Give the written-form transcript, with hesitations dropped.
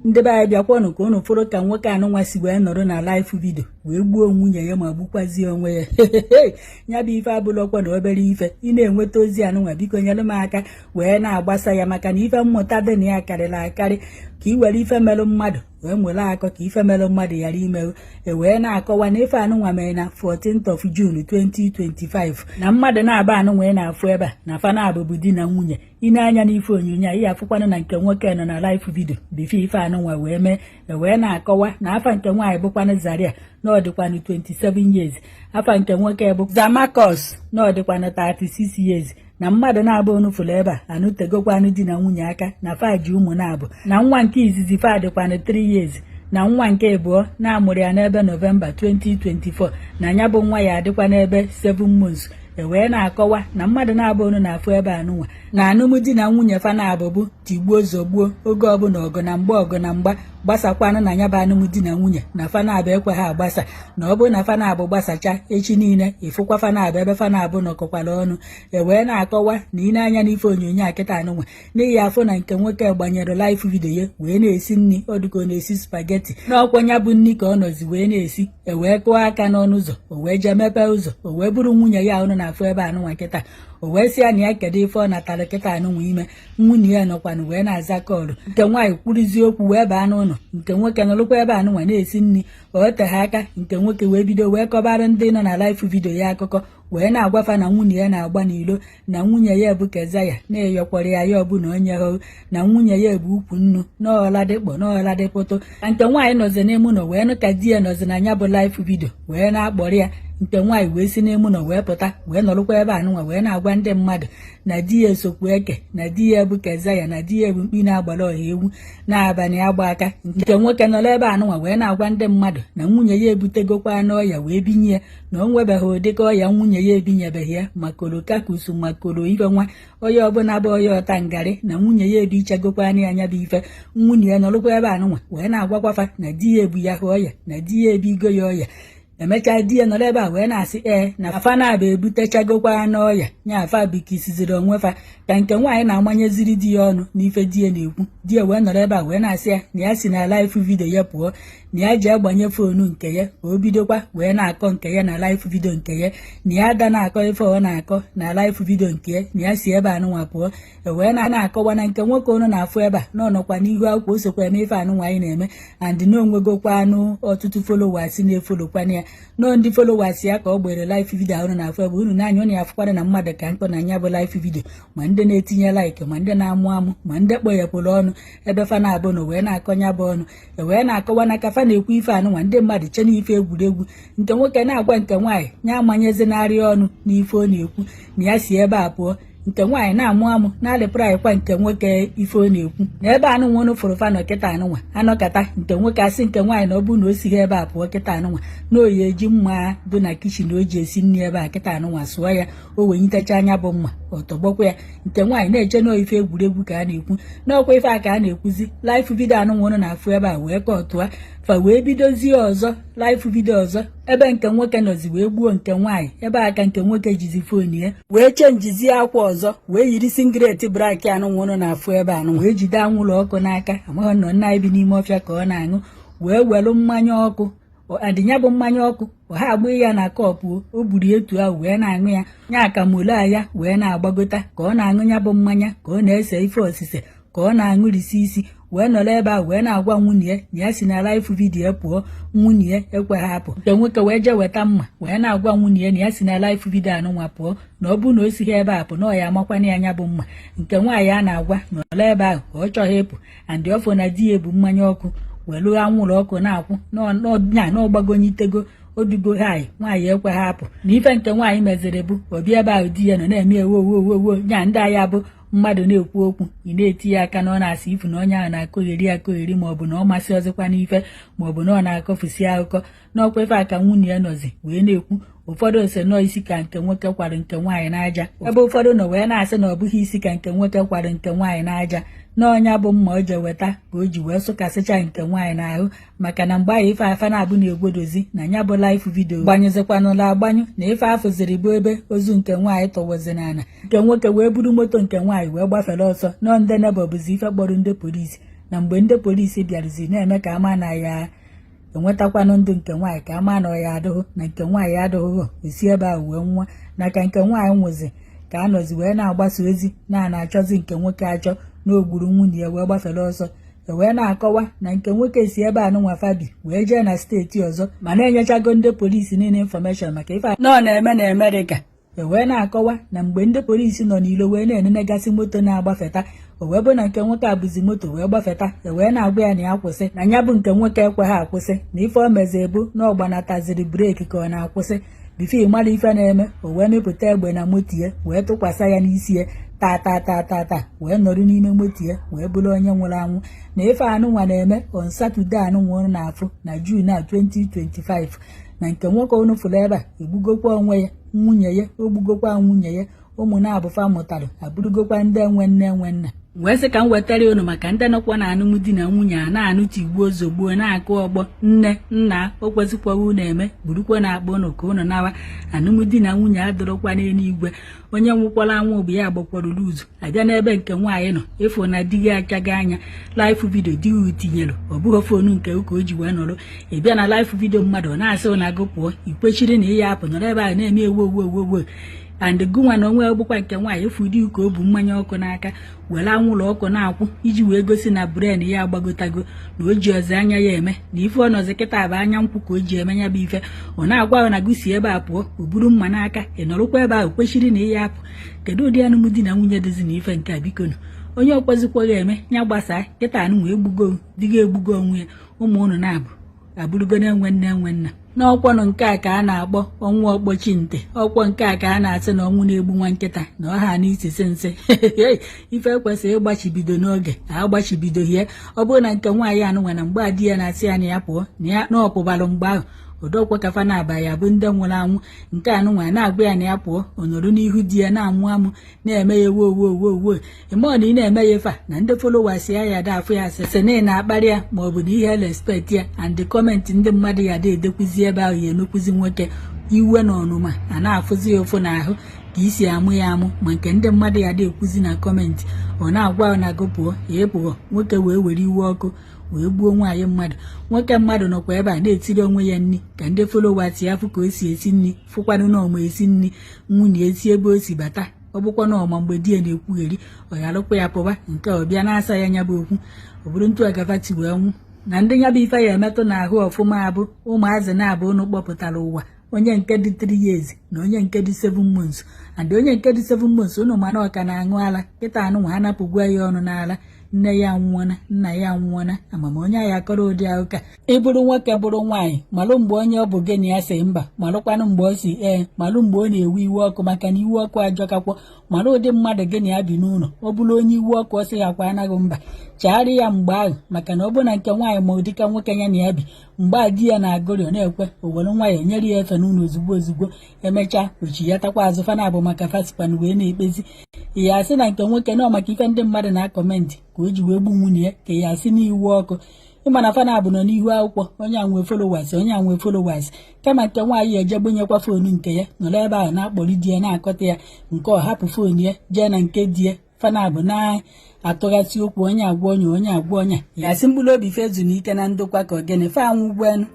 ndị be anyị bịakwanụ ka unu fụrụ ka nwoke anụnwa si wee nọrọ na live video wee gbuo nwunye ya ma gbukwazie onwe ya ya bụ ife abụlọkwa na obere ife ị na-enweta ozi anụnwa biko nyere m aka wee na-agbasa ya maka na ife mmụta dị na ya karịrị akarị ka ị were ife melụ mmadụ wee nwere akọ ka ife melụ mmadụ ghara imerụ wee na-akọwa na ife anụnwa mere na 14th of June 2025 na mmadụ na-aba anụnwa na-afụ ebe a na fa na-abụbụ di na nwunye ị na-anya n'ife onyonyo a ị afụkwanụ na nke nwoke nọ na live video bife ife anụnwa wee mee wee na-akọwa na afa nke nwaanyị bụkwanụ Zaria na ọ dịkwanụ 27 years, afa nke nwoke bụ Zamakos na ọ dịkwanụ 36 years, na mmadụ na-abụ onufulu ebe a anụtegokwanụ di na nwunye aka na faji ụmụ na-abụ na nwa nke izizi fa dịkwanụ 3 years, na nwa nke abụọ na-amụrụ ya n'ebe Novemba 2024 na ya bụ nwa ya adịkwa n'ebe 7 months. Wee na-akọwa na mmadụ na-abụ onu na-afụ ebe anụnwa na alụmdi na nwunye fa na-abụbụ tigbuo zọgbuo oge ọbụla ọgụ na mgba ọgụ na mgba gbasakwanụ na ya bụ alụmdi na nwunye na fa na-abụ ekwe ha agbasa na ọ bụrụ na fa na-abụ gbasacha echi niile ịfụkwa fa na-abụ ebe fa na-abụ nọkọkwara ọnụ. Wee na-akọwa na ị na-anya n'ife onyonyo a kịta anụnwa n'ihi afọ na nke nwoke gbanyere live video ya wee na-esi nri ọdụka ọ na-esi spageti n'ọkwa ya bụ nri ka ọ nọzi wee na-esi wee kụọ aka n'ọnụ ụzọ o wee jee mepee ụzọ o wee bụrụ nwunye ya ọnụ na-afụ ebe anụnwa kịta o wee sị ya na ya kedu ife ọ natara kịta anụnwa ime nwunye ya nọkwanụ wee na-aza kọọlụ nke nwaanyị kwurizie okwu wee baa n'ụlọ nke nwoke nọrụkwa ebe anụnwa na-esi nri o teghe aka nke nwoke wee bido wee kọbara ndị nọ na live video ya akụkọ wee na-agwafa na nwunye ya na-agba n'ilo na nwunye ya bụ Kezaya na-eyọkwara ya ọbụna onye hụ na nwunye ya bụ ukwu nnu n'ọladịkpọ n'ọladịpụtụ ka nke nwaanyị nọzi n'emu nọ wee nụ ka di ya nọzi na ya bụ live video wee na-akpọrọ ya nke nwaanyị wee si n'emu nọ wee pụta wee nọrụkwa ebe anụnwa wee na-agwa ndị mmadụ na di ya esokwu eke na di ya bụ Kezaya na di ya bụ mkpi na-agbara ọha ewu na-abalị agba aka. Nke nwoke nọrọ ebe anụnwa wee na-agwa ndị mmadụ na nwunye ya ebutegokwa n'ọya wee binye ya na o nwebeghị ụdịka ọya nwunye ya ebinyebeghị ya makoro kakusu makoro ife nwa onye ọbụla bụ onye ọta ngarị na nwunye ya ebichagokwana anya bụ ife. Nwunye ya nọrụkwa ebe anụnwa wee na-agwakwafa na di ya ebu ya ọya na di ya ebigo ya ọya. Emechaa di ya nọrọ ebe a wee na-asị na afa na-aba ebutechagokwa n'ọya nya afa bikisiziri onwe fa ka nke nwaanyị na-amanyeziri di ya ọnụ n'ife di ya na-ekwu. Di ya wee nọrọ ebe a wee na-asị ya na ya si na live video ya pụọ na ya ji agbanye foonu nke ya ka o bidokwa wee na-akọ nke ya na live video nke ya na ya ada na-akọ ife ọ na-akọ na live video nke ya na ya si ebe anụnwa pụọ. Wee na-akọwa na nke nwoke ọnụ na-afụ ebe a na ọ nọkwa n'ihu akwụkwọ o sokwa eme ife anụnwa anyị na-eme and na onwegokwa anụ ọtụtụ followers na-efolokwana ya nọ ndị followers ya ka ọ gbere live video ahụ na-afụ ebe unu na-anya ọ na-afụkwara na mmadụ ka mkpọ na ya bụ live video ma ndị na-etinye like ma ndị na-amụ amụ ma ndị kpọghepụrụ ọnụ ebe fa na-abụ na wee na-akọnya bụ ọnụ. Wee na-akọwa na ka fa na-ekwu ife anụnwa ndị mmadụ che n'ife egwuregwu nke nwoke na-agwa nke nwaanyị nya amanyezinarị ọnụ n'ife ọ na-ekwu na ya si ebe a pụọ. Nke nwaanyị na-amụ amụ na-alịpụrụ anyịkwa nke nwoke ife ọ na-ekwu na ebe anụnwa unu fụrụ fa nọ kịta anụnwa anọkata nke nwoke asị nke nwaanyị na ọ bụrụ na o sighi ebe a pụọ kịta anụnwa na oyi eji mma dị na kichin o ji esi nri ebe a kịta anụnwa sụọ ya o wee nyitecha anya bụ mma ọtọgbọkwa ya. Nke nwaanyị na-eche na ife egwuregwu ka a na-ekwu n'ọkwa ife a ka a na-ekwuzi live video anụnwa unu na-afụ ebe a wee kọtụa fa wee bidozie ọzọ live video ọzọ ebe nke nwoke nọzi wee gbuo nke nwaanyị ebe aka nke nwoke jizi foonu ya wee chenjizie akwa ọzọ wee yiri singlet brak anụnwa unu na-afụ ebe anụ wee jide anwụrụ ọkụ n'aka amaghị nọ nna bi n'ime ọfịa ka ọ na-aṅụ wee welụ mmanya ọkụ adịnya bụ mmanya ọkụ ọha agba ya na kọpụ o buru etu ahụ wee na-aṅụ ya nya akamole ya wee na-agbagota ka ọ na-aṅụ ya bụ mmanya ka ọ na-ese ife osise ka ọ na-aṅụrisi isi wee nọrọ ebe a wee na-agwa nwunye ya na ya si na live video ya pụọ. Nwunye ya ekweghị apụ nke nwoke wee jee weta mma wee na-agwa nwunye ya na ya si na live video anụnwa pụọ na ọ bụ na o sighi ebe a pụ na ọ ya amakwana ya anya bụ mma. Nke nwaanyị a na-agwa nọrọ ebe ahụ ka ọ chọghị ịpụ andị ọfọ na di ya bụ mmanya ọkụ welu anwụrụ ọkụ na-akwụ n'ọnya na ọgbagonyitego odugo haị nwaanyị ekweghị apụ na ife nke nwaanyị meziri bụ ọbịa ebe ahụ di ya nọ na-eme ewo nya ndị agha bụ mmadụ na-ekwu okwu ị na-etinye aka na ọ na-asị ifu na onye ahụ na-akọgheri maọbụ na ọ masị ọzọkwa n'ife maọbụ na ọ na-akọfusi akụkọ n'ọkwa ife aka nwunye ya nọzi wee na-ekwu. Ụfọdụ ose nọọ isi ka nke nwoke kwara nke nwaanyị n'aja ebe ụfọdụ nọ wee na-asị na ọ bụghị isi ka nke nwoke kwara nke nwaanyị n'aja n'ọnya bụ mma o je weta ka o ji wee sụkasịcha nke nwaanyị n'ahụ maka na mgbe ahụ ife afa na-abụ na-egwodozi na ya bụ live video gbanyụzikwanụla agbanyụ na ife afụziri bụ ebe ozu nke nwaanyị tọwozi n'ala. Nke nwoke wee buru moto nke nwaanyị wee gbafere ọsọ nọ ndị nebo bụzi ife kpọrọ ndị polisi na mgbe ndị polisi bịarụzi na-eme ka ama na ya enwetakwanụ ndụ nke nwaanyị ka ama na ya adịghị na nke nwaanyị adịghị esi ebe ahụ wee nwa na ka nke nwaanyị nwụzi ka a nọzi wee na-agbasa ozi na-achọzi nke nwoke achọ na ogburu nwunye ya wee gbafere ọsọ wee na-akọwa na nke nwoke si ebe anụ nwa fabi wee jee na steeti ọzọ ma na-enyechago ndị polisi niile infọmeshọn maka ife nọ na-eme na Amerịka. Wee na-akọwa na mgbe ndị polisi nọ n'ilo wee na-enenegasị moto na-agbafeta wee bụ na nke nwoke abụzi moto wee gbafeta wee na-agwa ya na ya kwụsị na ya bụ nke nwoke ekweghị akwụsị na ife o mezi ebu na ọgbanataziri breeki ka ọ na-akwụsị bifo ịmara ife na-eme o wee mepụta egbe na moto ya wee tụkwasị ya n'isi ya taa wee nọrọ n'ime moto ya wee bụrụ onye nwụrụ anwụ na ife anụnwa na-eme on Satọde anụnwa na-afụ na June 2025 na nke nwoke unu fụrụ ebe a egbugokwa onwe ya nwunye ya ogbugokwa nwunye ya ụmụ na-abụfa mụtara abụrụgokwa ndị enwe nne enwe nna. Wee sị ka m wetara unu maka ndị nọkwa na alụmdi na nwunye a na-anụti igbo ozogbo na-akụ ọgbọ nne nna o kwesịkwaghị unu eme burukwa na akpa unu ka unu nawa alụmdi na nwunye adọrọkwa n'eluigwe. Onye nwụkwara anwụ bụ ya gbakwara ụzọ abịa n'ebe nke nwaanyị nọ ịfụ na di gị achaghị anya laịfụ vidio di gị tinyere ọ bụghị fonu nke ụka o ji wee nọrọ ịbịa na laịfụ vidio mmadụ na-asị na agụ pụọ ikwechiri na ihe apụ nọrọ ebe ahụ na-eme ewo and gụnwa na onwe ọgbụkwa nke nwaanyị efu di ka o bu mmanya ọkụ n'aka were anwụrụ ọkụ na-akwụ iji wee gosi na bren ya agbagotago na o ji ọzọ anya ya eme na ife ọnọzi kịta bụ anya nkwụ ka o ji eme ya bụ ife ọ na-agwa ahụ na gụsi ebe a pụọ o buru mma n'aka ị nọrọkwa ebe ahụ kwechiri na ihe apụ. Kedu ụdị alụmdi na nwunye dozi na ife nke a bikonu onye ọkwezikwaghị eme ya gbasaa kịta anụ wee egbugo di gị egbugo onwe ya ụmụ unu na-abụ abụrụgo na-enwe nne enwe nna. N'ọkwọnụ nke a ka a na-akpọ ọnwụ ọkpọchi nte ọkwọ nke a ka a na-asị na ọnwụ na-egbu nwa nkịta na ọha n'isisi nsị ife ekwesịrị ịgbachibido n'oge agbachibido ihe ọ bụrụ na nke nwaanyị anụnwa na mgbe adị ya na-asị ya na ya pụọ na ọ pụbalụ mgbe ahụ odokwa kafa na-aba ya bụ ndị nwụrụ anwụ nke anụnwa na-agwa ya na ya pụọ ọ nọrọ n'ihu di ya na-amụ amụ na-eme ya wo ịmụọ na ị na-eme ya ife a na ndị followers ya da afụ ya asịsị na ị na-akparị ya ma ọ bụ na ihe respect ya and kọmentị ndị mmadụ ya da edekwuzi ebe ahụ ya emekwuzi nwoke iwe na ọnụma a na-afụzi ya ụfụ n'ahụ ka isi amụ ya amụ ma nke ndị mmadụ ya da ekwuzi na kọmentị ọ na-agwa ahụ na agụ pụọ ya pụọ nwoke wee were iwe ọkụ wee gbuo nwaanyị mmadụ. Nwoke mmadụ nọkwa ebe a na-etiri onwe ya nri ka ndị followers ya fụ ka o si esi nri fụkwanụ na ọma esi nri nwunye esi ebe o si bata ọ bụkwa na ọma mgbe di ya na-ekwugheri ọ gharụkwa ya pụba nke ọ bịa na-asa ya nya bụ okwu ọ bụrụ ntụ agafati wee nwụ na ndị nya bụ ife ya emetụ n'ahụ ọfụma abụ ụmụazị na-abụ unu kpọpụtara ụwa onye nke dị 3 years na onye nke dị 7 months and onye nke dị 7 months unu mana ọka na-aṅụ ala kịta anụnwa ha napụgwa ya ọnụ n'ala nne ya nwụọna nna ya nwụọna amama onye ya akọrọ ụdị ahụka ịbụrụ nwoke bụrụ nwaanyị malụ mgbe onye ọ bụ gị na ya si mba malụkwanụ mgbe o si malụ mgbe ọ na-ewe iwe ọkụ maka na iwe ọkụ ajọkakwọ malụ ụdị mmadụ gị na ya bi n'ụlọ ọ bụrụ onye iwe ọkụ ọ sị ya kwa anaghị mba chagharị ya mgbe ahụ maka na ọ bụ na nke nwaanyị ma ụdịka nwoke ya na ya bi mgbe a di ya na-agụrị ọ na-ekwe owere nwa ya nyere ya efe n'ụlọ ozugbo emechaa ochi ya takwa azụ fana abụ maka fasipan wee na-ekpezi ya asị na nke nwoke nọ maka ife ndị mmadụ na-akọmentị ka o ji wee gbu nwunye ya ka ya asị n'iwu ọkụ ịmana fana abụ nọ n'ihu akwụkwọ onye a nwee followers kama nke nwaanyị ejegbenyekwa foonu nke ya nọrọ ebe ahụ na-akpọrọ di ya na-akọta ya nke ọ hapụ foonu ya jee na nke di ya fana abụ na-atụghasị okwu onye agwa onye ya asị mkpụrụ obi fezu n'ike na ndokwa ka ogene fe anwụ ugwu enu